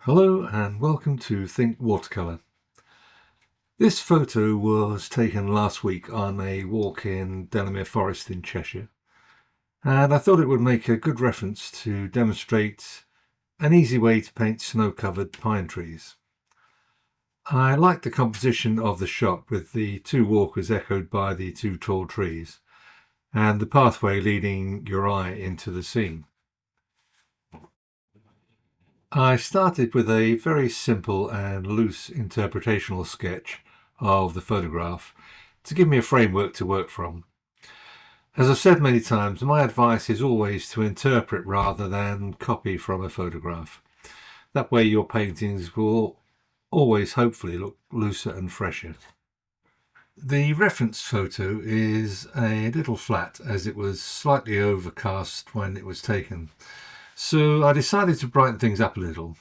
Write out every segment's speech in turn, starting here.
Hello and welcome to Think Watercolour. This photo was taken last week on a walk in Delamere Forest in Cheshire, and I thought it would make a good reference to demonstrate an easy way to paint snow-covered pine trees. I like the composition of the shot with the two walkers echoed by the two tall trees and the pathway leading your eye into the scene. I started with a very simple and loose interpretational sketch of the photograph to give me a framework to work from. As I've said many times, my advice is always to interpret rather than copy from a photograph. That way your paintings will always hopefully look looser and fresher. The reference photo is a little flat as it was slightly overcast when it was taken. So I decided to brighten things up a little,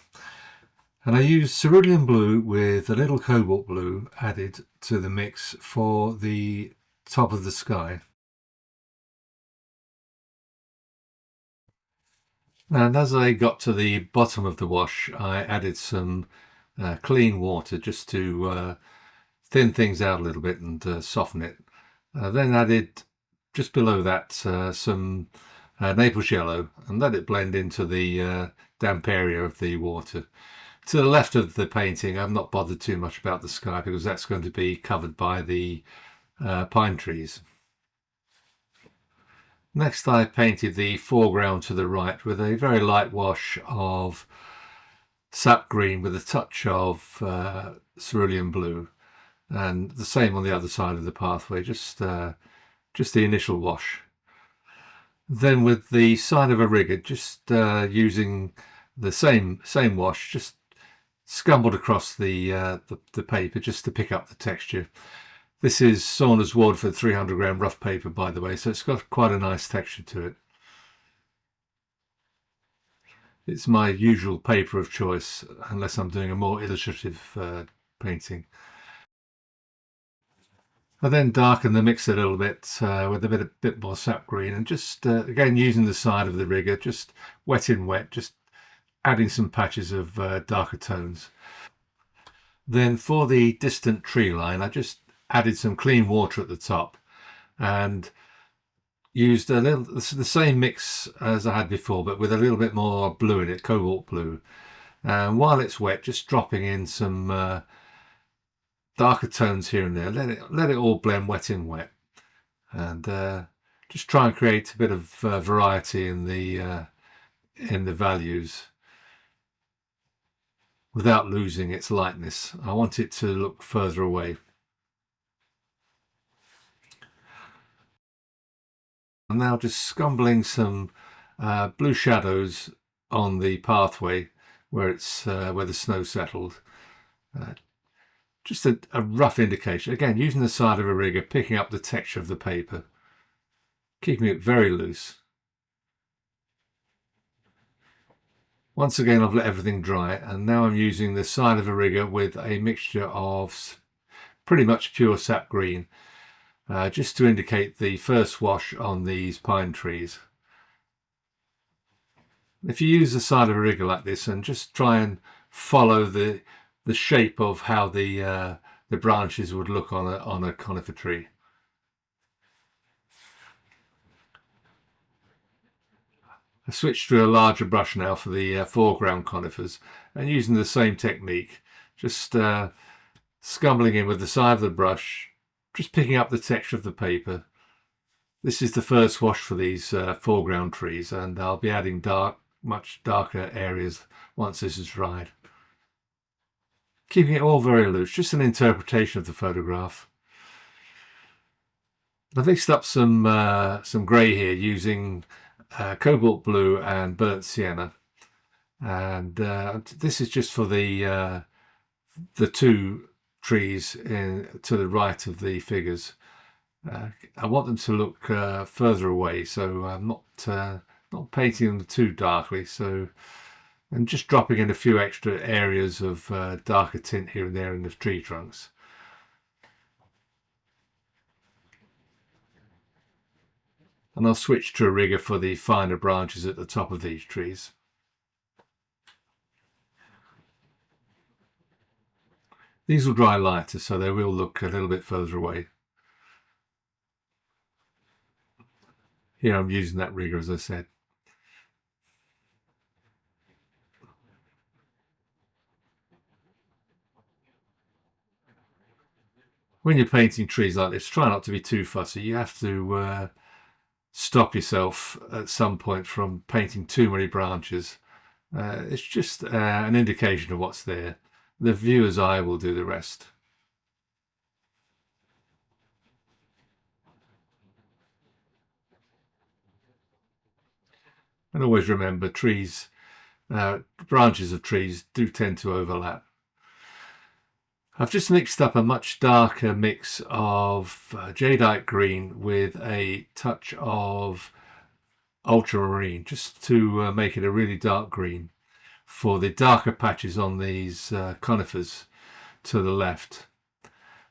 and I used cerulean blue with a little cobalt blue added to the mix for the top of the sky. And as I got to the bottom of the wash, I added some clean water just to thin things out a little bit and soften it. Then added just below that some Naples yellow and let it blend into the damp area of the water. To the left of the painting, I've not bothered too much about the sky because that's going to be covered by the pine trees. Next, I painted the foreground to the right with a very light wash of sap green with a touch of cerulean blue, and the same on the other side of the pathway, just the initial wash. Then with the side of a rigger, just using the same wash, just scumbled across the paper just to pick up the texture. This is Saunders Waterford 300-gram rough paper, by the way, so it's got quite a nice texture to it. It's my usual paper of choice, unless I'm doing a more illustrative painting. I then darken the mix a little bit with a bit more sap green, and just again using the side of the rigger, just wet in wet, just adding some patches of darker tones. Then for the distant tree line, I just added some clean water at the top and used the same mix as I had before, but with a little bit more blue in it, cobalt blue. And while it's wet, just dropping in some darker tones here and there. Let it all blend wet in wet, and just try and create a bit of variety in the values without losing its lightness. I want it to look further away. I'm now just scumbling some blue shadows on the pathway where it's where the snow settled. Just a rough indication. Again, using the side of a rigger, picking up the texture of the paper, keeping it very loose. Once again, I've let everything dry, and now I'm using the side of a rigger with a mixture of pretty much pure sap green, just to indicate the first wash on these pine trees. If you use the side of a rigger like this and just try and follow the shape of how the branches would look on a conifer tree. I switched to a larger brush now for the foreground conifers, and using the same technique, just scumbling in with the side of the brush, just picking up the texture of the paper. This is the first wash for these foreground trees, and I'll be adding much darker areas once this is dried. Keeping it all very loose, just an interpretation of the photograph. I've mixed up some grey here using cobalt blue and burnt sienna, and this is just for the two trees to the right of the figures. I want them to look further away, so I'm not painting them too darkly. So I'm just dropping in a few extra areas of darker tint here and there in the tree trunks. And I'll switch to a rigger for the finer branches at the top of these trees. These will dry lighter, so they will look a little bit further away. Here I'm using that rigger, as I said. When you're painting trees like this, try not to be too fussy. You have to stop yourself at some point from painting too many branches. It's just an indication of what's there. The viewer's eye will do the rest. And always remember, trees, branches of trees do tend to overlap. I've just mixed up a much darker mix of jadeite green with a touch of ultramarine, just to make it a really dark green for the darker patches on these conifers to the left.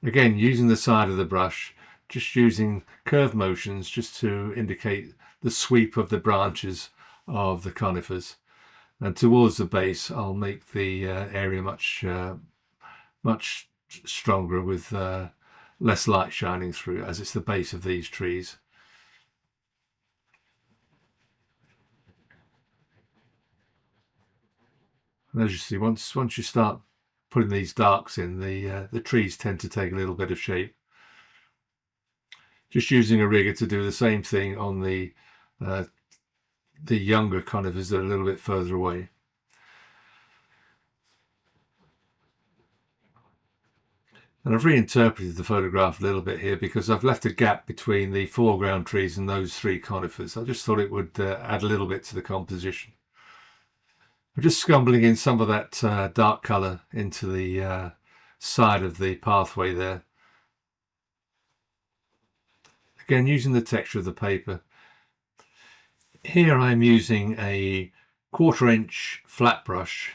Again, using the side of the brush, just using curve motions just to indicate the sweep of the branches of the conifers. And towards the base, I'll make the area much stronger with less light shining through, as it's the base of these trees. And as you see, once you start putting these darks in, the trees tend to take a little bit of shape. Just using a rigger to do the same thing on the younger conifers that are a little bit further away. And I've reinterpreted the photograph a little bit here because I've left a gap between the foreground trees and those three conifers. I just thought it would add a little bit to the composition. I'm just scumbling in some of that dark colour into the side of the pathway there. Again, using the texture of the paper. Here I'm using a 1/4 inch flat brush,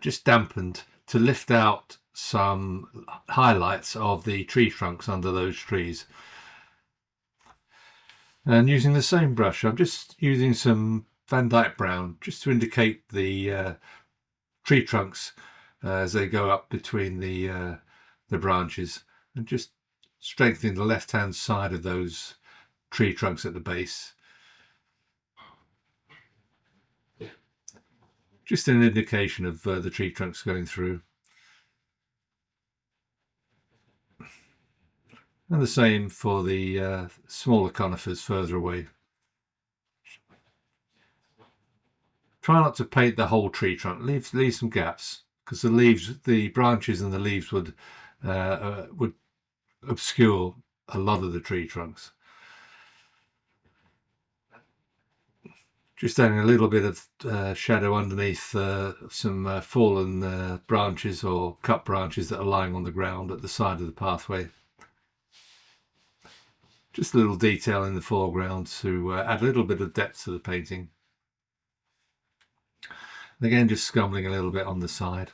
just dampened, to lift out some highlights of the tree trunks under those trees. And using the same brush, I'm just using some Van Dyke brown just to indicate the tree trunks as they go up between the branches, and just strengthening the left hand side of those tree trunks at the base. Just an indication of the tree trunks going through. And the same for the smaller conifers further away. Try not to paint the whole tree trunk. Leave some gaps, because the branches and the leaves would obscure a lot of the tree trunks. Just adding a little bit of shadow underneath some fallen branches or cut branches that are lying on the ground at the side of the pathway. Just a little detail in the foreground to add a little bit of depth to the painting. And again, just scumbling a little bit on the side.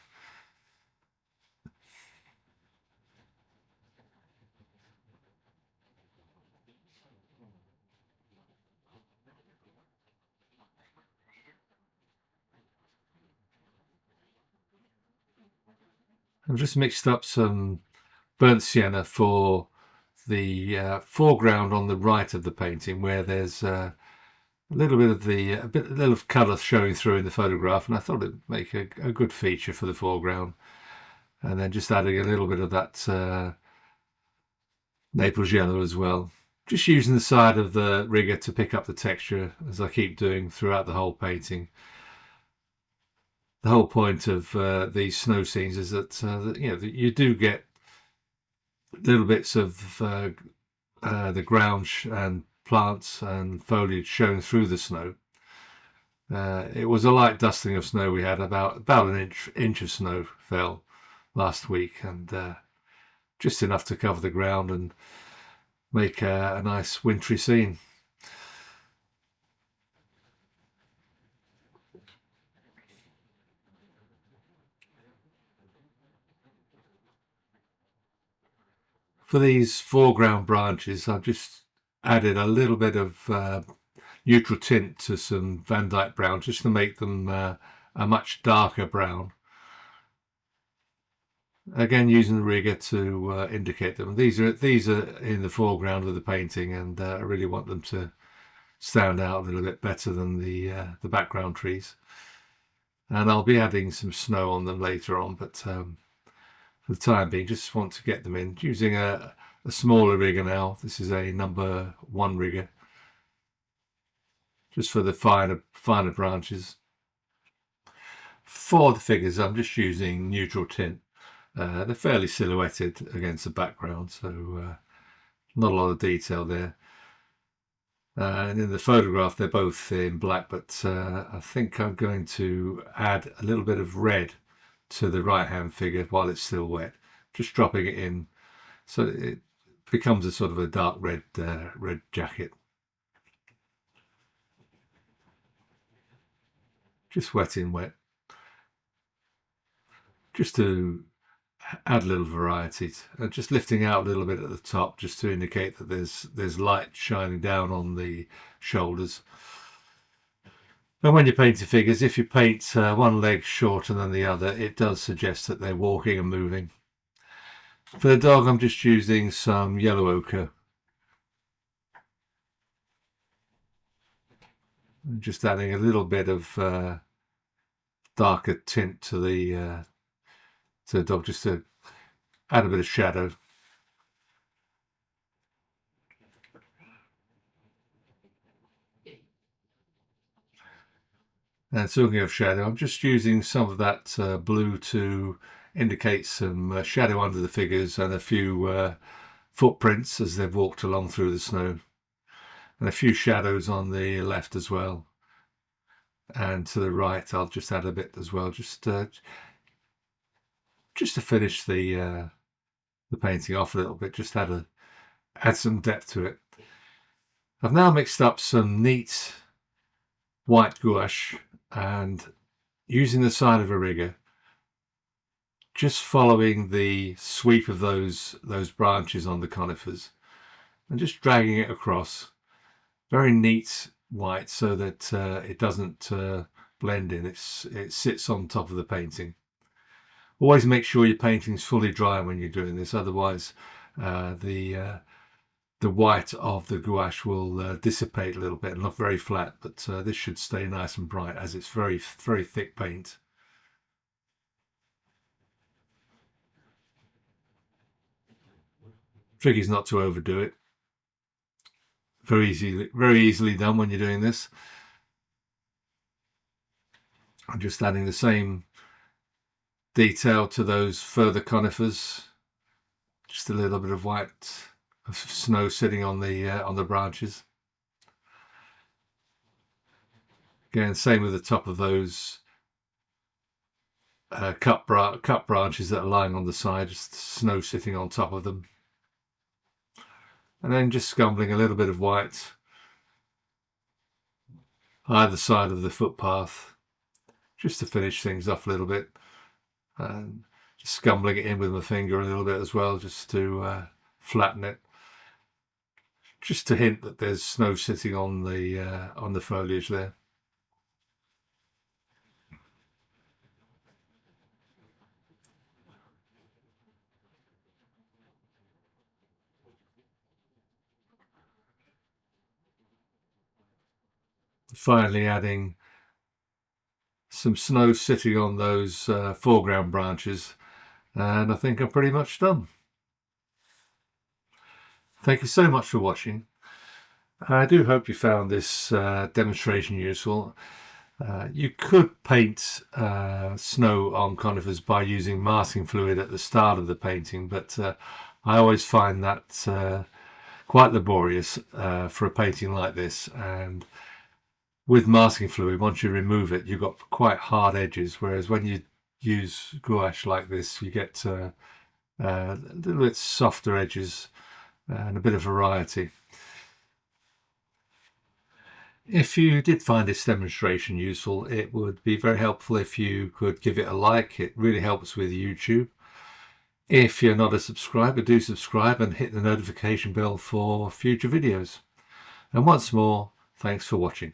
I've just mixed up some burnt sienna for the foreground on the right of the painting, where there's a little bit of a little of colour showing through in the photograph, and I thought it'd make a good feature for the foreground. And then just adding a little bit of that Naples yellow as well. Just using the side of the rigger to pick up the texture, as I keep doing throughout the whole painting. The whole point of these snow scenes is that you do get little bits of the ground and plants and foliage showing through the snow. It was a light dusting of snow. We had about an inch of snow fell last week, and just enough to cover the ground and make a nice wintry scene. For these foreground branches, I've just added a little bit of neutral tint to some Van Dyke brown, just to make them a much darker brown. Again, using the rigger to indicate them. These are in the foreground of the painting, and I really want them to stand out a little bit better than the background trees. And I'll be adding some snow on them later on, but for the time being, just want to get them in using a smaller rigger now. This is a number 1 rigger, just for the finer branches. For the figures, I'm just using neutral tint. They're fairly silhouetted against the background, so not a lot of detail there. And in the photograph, they're both in black, but I think I'm going to add a little bit of red to the right-hand figure while it's still wet, just dropping it in so it becomes a sort of a dark red red jacket. Just wet in wet, just to add a little variety, and just lifting out a little bit at the top just to indicate that there's light shining down on the shoulders. And when you're painting figures, if you paint one leg shorter than the other, it does suggest that they're walking and moving. For the dog, I'm just using some yellow ochre, and just adding a little bit of darker tint to the dog, just to add a bit of shadow. And talking of shadow, I'm just using some of that blue to indicate some shadow under the figures and a few footprints as they've walked along through the snow, and a few shadows on the left as well. And to the right, I'll just add a bit as well, just to finish the painting off a little bit, just add some depth to it. I've now mixed up some neat white gouache, and using the side of a rigger, just following the sweep of those branches on the conifers and just dragging it across. Very neat white, so that it doesn't blend in. It sits on top of the painting. Always make sure your painting's fully dry when you're doing this, otherwise the white of the gouache will dissipate a little bit and look very flat, but this should stay nice and bright as it's very thick paint. Tricky is not to overdo it. Very easily done when you're doing this. I'm just adding the same detail to those further conifers, just a little bit of white of snow sitting on the branches. Again, same with the top of those cut branches that are lying on the side, just snow sitting on top of them. And then just scumbling a little bit of white either side of the footpath, just to finish things off a little bit, and just scumbling it in with my finger a little bit as well, just to flatten it, just to hint that there's snow sitting on the foliage there. Finally adding some snow sitting on those foreground branches, and I think I'm pretty much done. Thank you so much for watching. I do hope you found this demonstration useful. You could paint snow on conifers by using masking fluid at the start of the painting, but I always find that quite laborious for a painting like this. And with masking fluid, once you remove it, you've got quite hard edges, whereas when you use gouache like this, you get a little bit softer edges and a bit of variety. If you did find this demonstration useful, it would be very helpful if you could give it a like. It really helps with YouTube. If you're not a subscriber, do subscribe and hit the notification bell for future videos. And once more, thanks for watching.